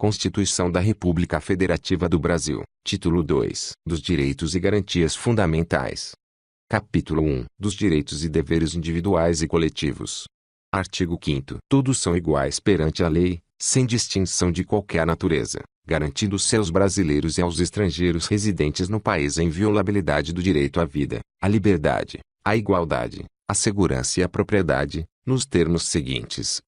Constituição da República Federativa do Brasil, Título 2, dos Direitos e Garantias Fundamentais. Capítulo 1, dos Direitos e Deveres Individuais e Coletivos. Artigo 5º. Todos são iguais perante a lei, sem distinção de qualquer natureza, garantindo-se aos brasileiros e aos estrangeiros residentes no país a inviolabilidade do direito à vida, à liberdade, à igualdade, à segurança e à propriedade, nos termos seguintes.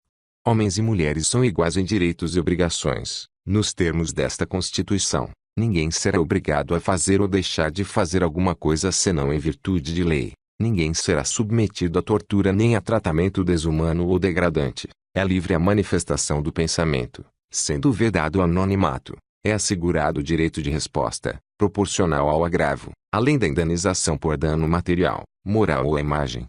Homens e mulheres são iguais em direitos e obrigações, nos termos desta Constituição. Ninguém será obrigado a fazer ou deixar de fazer alguma coisa senão em virtude de lei. Ninguém será submetido a tortura nem a tratamento desumano ou degradante. É livre a manifestação do pensamento, sendo vedado o anonimato. É assegurado o direito de resposta, proporcional ao agravo, além da indenização por dano material, moral ou à imagem.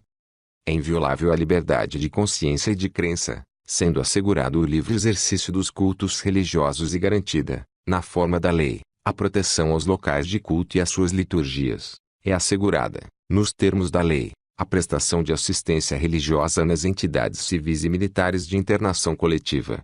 É inviolável a liberdade de consciência e de crença, sendo assegurado o livre exercício dos cultos religiosos e garantida, na forma da lei, a proteção aos locais de culto e às suas liturgias. É assegurada, nos termos da lei, a prestação de assistência religiosa nas entidades civis e militares de internação coletiva.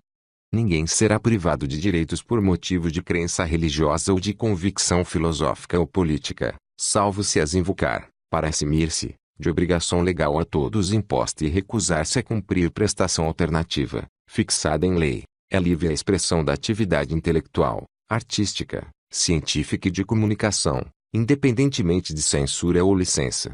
Ninguém será privado de direitos por motivo de crença religiosa ou de convicção filosófica ou política, salvo se as invocar, para eximir-se de obrigação legal a todos imposta e recusar-se a cumprir prestação alternativa, fixada em lei. É livre a expressão da atividade intelectual, artística, científica e de comunicação, independentemente de censura ou licença.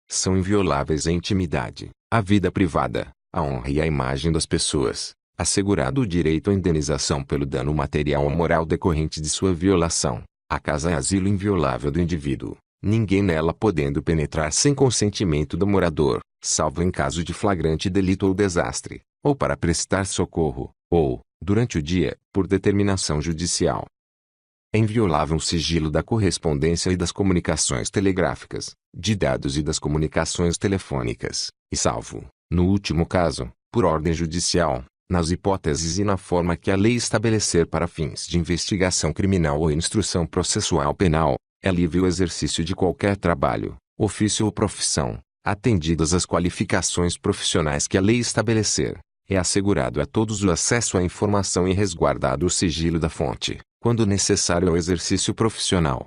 São invioláveis a intimidade, a vida privada, a honra e a imagem das pessoas, assegurado o direito à indenização pelo dano material ou moral decorrente de sua violação. A casa é asilo inviolável do indivíduo, ninguém nela podendo penetrar sem consentimento do morador, salvo em caso de flagrante delito ou desastre, ou para prestar socorro, ou, durante o dia, por determinação judicial. É inviolável o sigilo da correspondência e das comunicações telegráficas, de dados e das comunicações telefônicas, e salvo, no último caso, por ordem judicial, nas hipóteses e na forma que a lei estabelecer para fins de investigação criminal ou instrução processual penal, é livre o exercício de qualquer trabalho, ofício ou profissão, atendidas as qualificações profissionais que a lei estabelecer. É assegurado a todos o acesso à informação e resguardado o sigilo da fonte, quando necessário ao exercício profissional.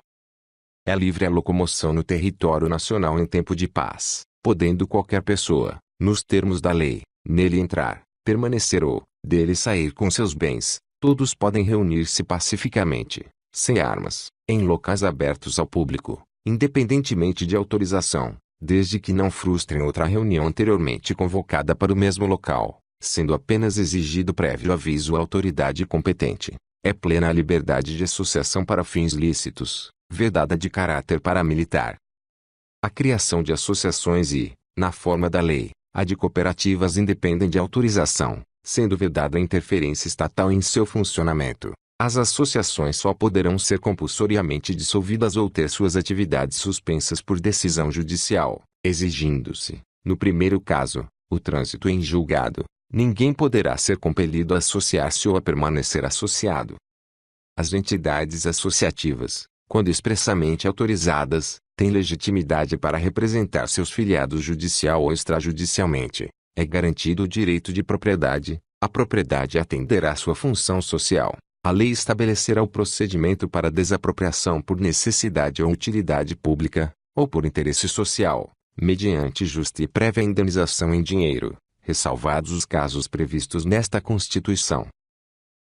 É livre a locomoção no território nacional em tempo de paz, podendo qualquer pessoa, nos termos da lei, nele entrar, permanecer ou, dele sair com seus bens. Todos podem reunir-se pacificamente, sem armas, em locais abertos ao público, independentemente de autorização, desde que não frustrem outra reunião anteriormente convocada para o mesmo local, sendo apenas exigido prévio aviso à autoridade competente. É plena a liberdade de associação para fins lícitos, vedada de caráter paramilitar. A criação de associações e, na forma da lei, a de cooperativas independem de autorização, sendo vedada a interferência estatal em seu funcionamento. As associações só poderão ser compulsoriamente dissolvidas ou ter suas atividades suspensas por decisão judicial, exigindo-se, no primeiro caso, o trânsito em julgado. Ninguém poderá ser compelido a associar-se ou a permanecer associado. As entidades associativas, quando expressamente autorizadas, têm legitimidade para representar seus filiados judicial ou extrajudicialmente. É garantido o direito de propriedade, a propriedade atenderá à sua função social. A lei estabelecerá o procedimento para desapropriação por necessidade ou utilidade pública, ou por interesse social, mediante justa e prévia indenização em dinheiro, ressalvados os casos previstos nesta Constituição.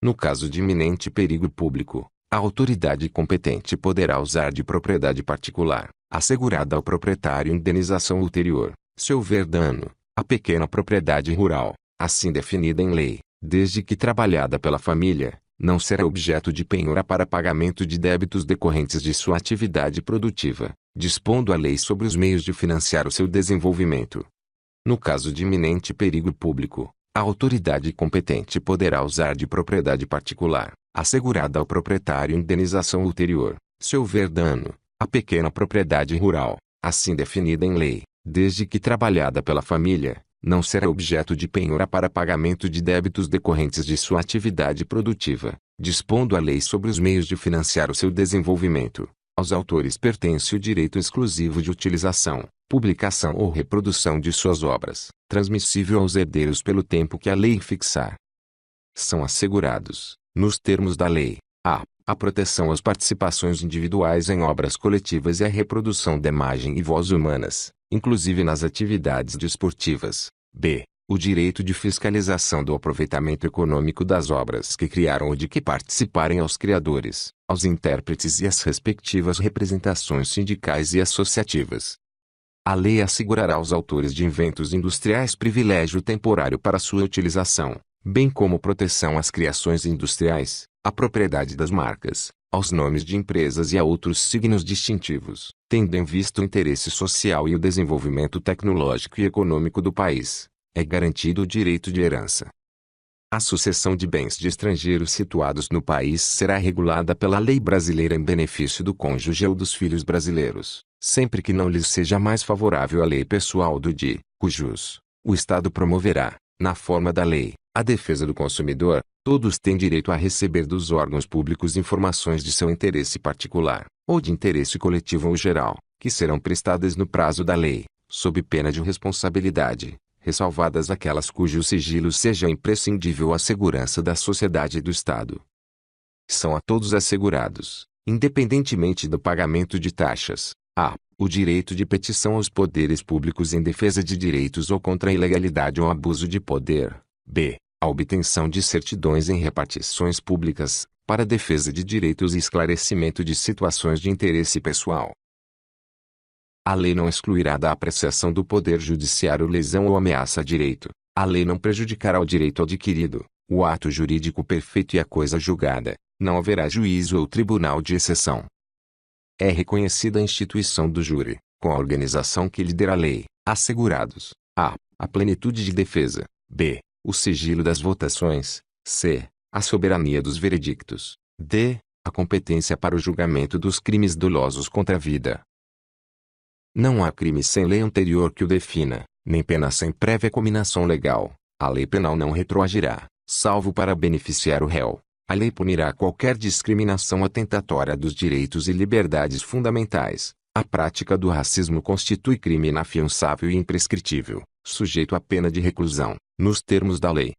No caso de iminente perigo público, a autoridade competente poderá usar de propriedade particular, assegurada ao proprietário indenização ulterior, se houver dano, à pequena propriedade rural, assim definida em lei, desde que trabalhada pela família, não será objeto de penhora para pagamento de débitos decorrentes de sua atividade produtiva, dispondo a lei sobre os meios de financiar o seu desenvolvimento. No caso de iminente perigo público, a autoridade competente poderá usar de propriedade particular, assegurada ao proprietário indenização ulterior, se houver dano, à pequena propriedade rural, assim definida em lei, desde que trabalhada pela família, não será objeto de penhora para pagamento de débitos decorrentes de sua atividade produtiva, dispondo a lei sobre os meios de financiar o seu desenvolvimento. Aos autores pertence o direito exclusivo de utilização, publicação ou reprodução de suas obras, transmissível aos herdeiros pelo tempo que a lei fixar. São assegurados, nos termos da lei. A proteção às participações individuais em obras coletivas e a reprodução da imagem e voz humanas, inclusive nas atividades desportivas. B. O direito de fiscalização do aproveitamento econômico das obras que criaram ou de que participarem aos criadores, aos intérpretes e às respectivas representações sindicais e associativas. A lei assegurará aos autores de inventos industriais privilégio temporário para sua utilização, bem como proteção às criações industriais, à propriedade das marcas, aos nomes de empresas e a outros signos distintivos, tendo em vista o interesse social e o desenvolvimento tecnológico e econômico do país. É garantido o direito de herança. A sucessão de bens de estrangeiros situados no país será regulada pela lei brasileira em benefício do cônjuge ou dos filhos brasileiros, sempre que não lhes seja mais favorável a lei pessoal do de cujus. O Estado promoverá, na forma da lei, a defesa do consumidor. Todos têm direito a receber dos órgãos públicos informações de seu interesse particular, ou de interesse coletivo ou geral, que serão prestadas no prazo da lei, sob pena de responsabilidade, ressalvadas aquelas cujo sigilo seja imprescindível à segurança da sociedade e do Estado. São a todos assegurados, independentemente do pagamento de taxas, o direito de petição aos poderes públicos em defesa de direitos ou contra a ilegalidade ou abuso de poder. B. A obtenção de certidões em repartições públicas, para a defesa de direitos e esclarecimento de situações de interesse pessoal. A lei não excluirá da apreciação do Poder Judiciário lesão ou ameaça a direito. A lei não prejudicará o direito adquirido, o ato jurídico perfeito e a coisa julgada. Não haverá juízo ou tribunal de exceção. É reconhecida a instituição do júri, com a organização que lhe der a lei, assegurados a plenitude de defesa. B. O sigilo das votações. C. A soberania dos veredictos. D. A competência para o julgamento dos crimes dolosos contra a vida. Não há crime sem lei anterior que o defina, nem pena sem prévia cominação legal. A lei penal não retroagirá, salvo para beneficiar o réu. A lei punirá qualquer discriminação atentatória dos direitos e liberdades fundamentais. A prática do racismo constitui crime inafiançável e imprescritível, sujeito à pena de reclusão, nos termos da lei.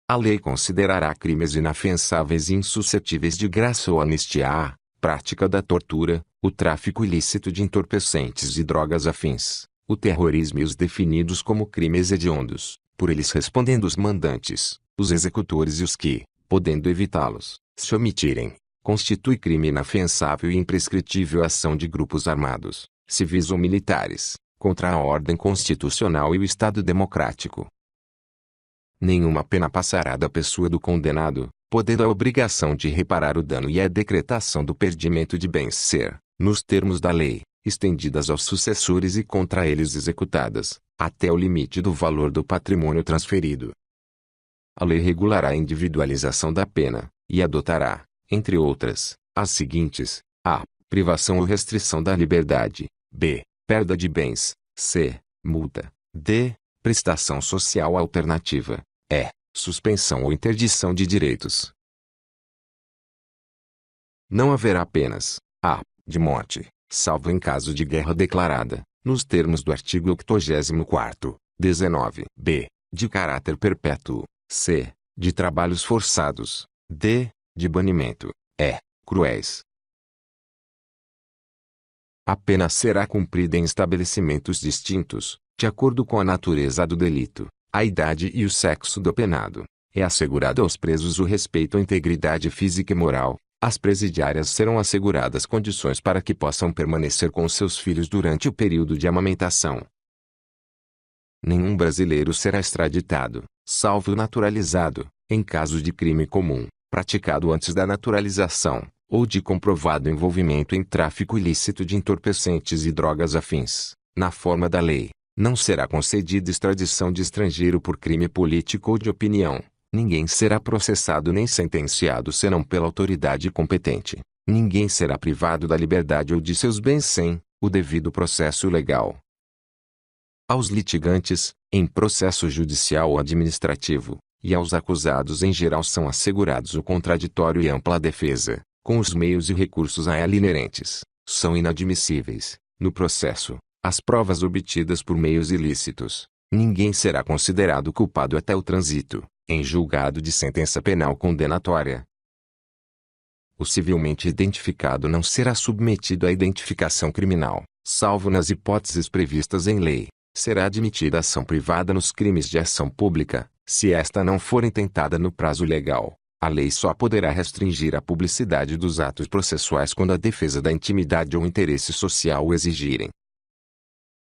A lei considerará crimes inafiançáveis e insuscetíveis de graça ou anistia a prática da tortura, o tráfico ilícito de entorpecentes e drogas afins, o terrorismo e os definidos como crimes hediondos, por eles respondendo os mandantes, os executores e os que, podendo evitá-los, se omitirem. Constitui crime inafiançável e imprescritível a ação de grupos armados, civis ou militares, contra a ordem constitucional e o Estado democrático. Nenhuma pena passará da pessoa do condenado, podendo a obrigação de reparar o dano e a decretação do perdimento de bens ser, nos termos da lei, estendidas aos sucessores e contra eles executadas, até o limite do valor do patrimônio transferido. A lei regulará a individualização da pena, e adotará, entre outras, as seguintes: a. Privação ou restrição da liberdade. B. Perda de bens. C. Multa. D. Prestação social alternativa. E. Suspensão ou interdição de direitos. Não haverá penas: a. De morte, salvo em caso de guerra declarada, nos termos do artigo 84, 19. B. De caráter perpétuo. C. De trabalhos forçados. D. De banimento. E. Cruéis. A pena será cumprida em estabelecimentos distintos, de acordo com a natureza do delito, a idade e o sexo do penado. É assegurado aos presos o respeito à integridade física e moral. As presidiárias serão asseguradas condições para que possam permanecer com seus filhos durante o período de amamentação. Nenhum brasileiro será extraditado, salvo naturalizado, em caso de crime comum, praticado antes da naturalização, ou de comprovado envolvimento em tráfico ilícito de entorpecentes e drogas afins. Na forma da lei, não será concedida extradição de estrangeiro por crime político ou de opinião. Ninguém será processado nem sentenciado senão pela autoridade competente. Ninguém será privado da liberdade ou de seus bens sem o devido processo legal. Aos litigantes, em processo judicial ou administrativo, e aos acusados em geral são assegurados o contraditório e ampla defesa, com os meios e recursos a ela inerentes. São inadmissíveis, no processo, as provas obtidas por meios ilícitos. Ninguém será considerado culpado até o trânsito, em julgado de sentença penal condenatória. O civilmente identificado não será submetido à identificação criminal, salvo nas hipóteses previstas em lei. Será admitida ação privada nos crimes de ação pública, se esta não for intentada no prazo legal. A lei só poderá restringir a publicidade dos atos processuais quando a defesa da intimidade ou interesse social o exigirem.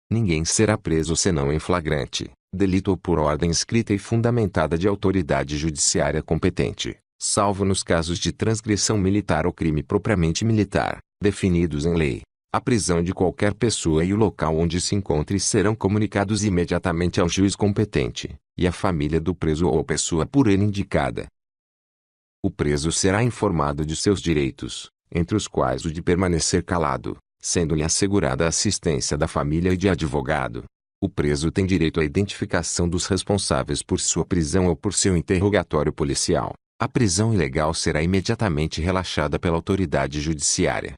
Ninguém será preso senão em flagrante delito ou por ordem escrita e fundamentada de autoridade judiciária competente, salvo nos casos de transgressão militar ou crime propriamente militar, definidos em lei. A prisão de qualquer pessoa e o local onde se encontre serão comunicados imediatamente ao juiz competente, e à família do preso ou pessoa por ele indicada. O preso será informado de seus direitos, entre os quais o de permanecer calado, sendo-lhe assegurada a assistência da família e de advogado. O preso tem direito à identificação dos responsáveis por sua prisão ou por seu interrogatório policial. A prisão ilegal será imediatamente relaxada pela autoridade judiciária.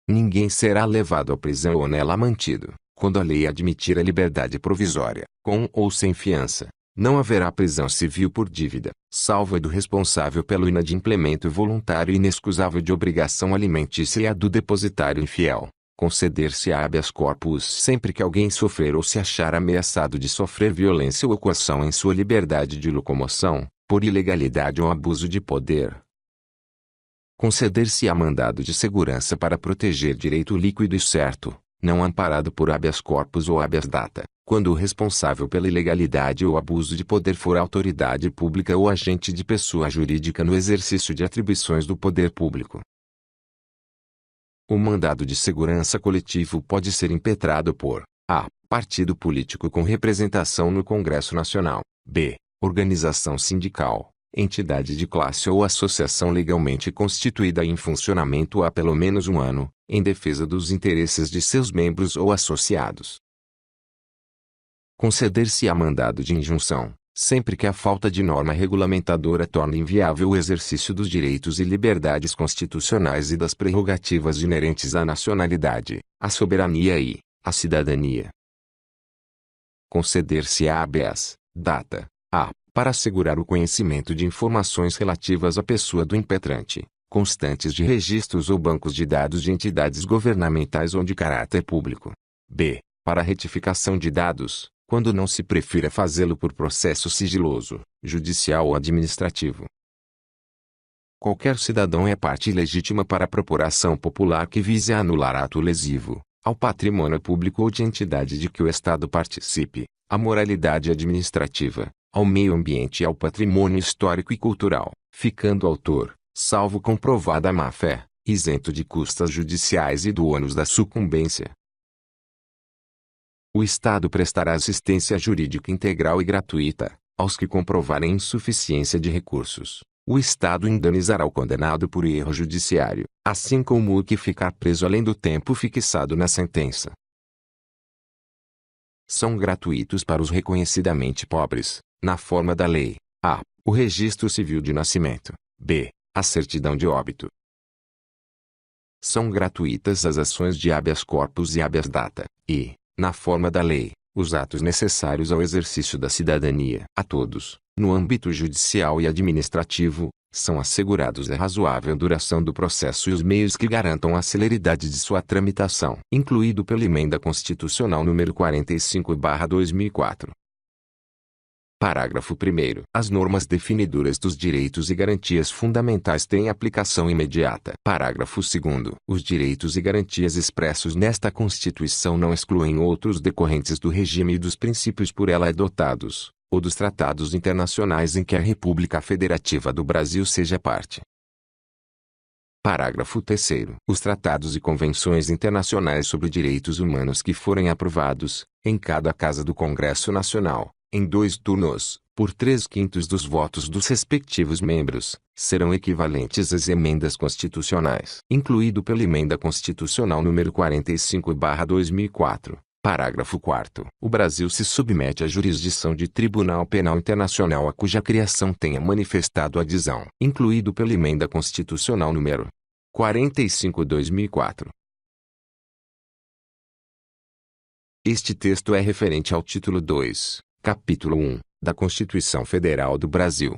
Ninguém será levado à prisão ou nela mantido, quando a lei admitir a liberdade provisória, com ou sem fiança. Não haverá prisão civil por dívida, salvo a do responsável pelo inadimplemento voluntário e inexcusável de obrigação alimentícia e a do depositário infiel. Conceder-se-á habeas corpus sempre que alguém sofrer ou se achar ameaçado de sofrer violência ou coação em sua liberdade de locomoção, por ilegalidade ou abuso de poder. Conceder-se-á mandado de segurança para proteger direito líquido e certo, não amparado por habeas corpus ou habeas data, quando o responsável pela ilegalidade ou abuso de poder for autoridade pública ou agente de pessoa jurídica no exercício de atribuições do poder público. O mandado de segurança coletivo pode ser impetrado por a. Partido político com representação no Congresso Nacional, b. Organização sindical, entidade de classe ou associação legalmente constituída e em funcionamento há pelo menos um ano, em defesa dos interesses de seus membros ou associados. Conceder-se-á mandado de injunção, sempre que a falta de norma regulamentadora torne inviável o exercício dos direitos e liberdades constitucionais e das prerrogativas inerentes à nacionalidade, à soberania e à cidadania. Conceder-se-á habeas data, a. Para assegurar o conhecimento de informações relativas à pessoa do impetrante, constantes de registros ou bancos de dados de entidades governamentais ou de caráter público. b. Para retificação de dados, quando não se prefira fazê-lo por processo sigiloso, judicial ou administrativo. Qualquer cidadão é parte legítima para a procuração popular que vise a anular ato lesivo ao patrimônio público ou de entidade de que o Estado participe, à moralidade administrativa, ao meio ambiente e ao patrimônio histórico e cultural, ficando o autor, salvo comprovada a má-fé, isento de custas judiciais e do ônus da sucumbência. O Estado prestará assistência jurídica integral e gratuita aos que comprovarem insuficiência de recursos. O Estado indenizará o condenado por erro judiciário, assim como o que ficar preso além do tempo fixado na sentença. São gratuitos para os reconhecidamente pobres, na forma da lei: a. O registro civil de nascimento; b. A certidão de óbito. São gratuitas as ações de habeas corpus e habeas data, e, na forma da lei, os atos necessários ao exercício da cidadania. A todos, no âmbito judicial e administrativo, são assegurados a razoável duração do processo e os meios que garantam a celeridade de sua tramitação, incluído pela Emenda Constitucional nº 45/2004. Parágrafo 1º. As normas definidoras dos direitos e garantias fundamentais têm aplicação imediata. Parágrafo 2º. Os direitos e garantias expressos nesta Constituição não excluem outros decorrentes do regime e dos princípios por ela adotados, ou dos tratados internacionais em que a República Federativa do Brasil seja parte. Parágrafo 3º. Os tratados e convenções internacionais sobre direitos humanos que forem aprovados, em cada Casa do Congresso Nacional, em 2 turnos, por 3/5 dos votos dos respectivos membros, serão equivalentes às emendas constitucionais, incluído pela Emenda Constitucional nº 45/2004. Parágrafo 4º. O Brasil se submete à jurisdição de Tribunal Penal Internacional a cuja criação tenha manifestado adesão, incluído pela Emenda Constitucional nº 45/2004. Este texto é referente ao título 2, capítulo 1, da Constituição Federal do Brasil,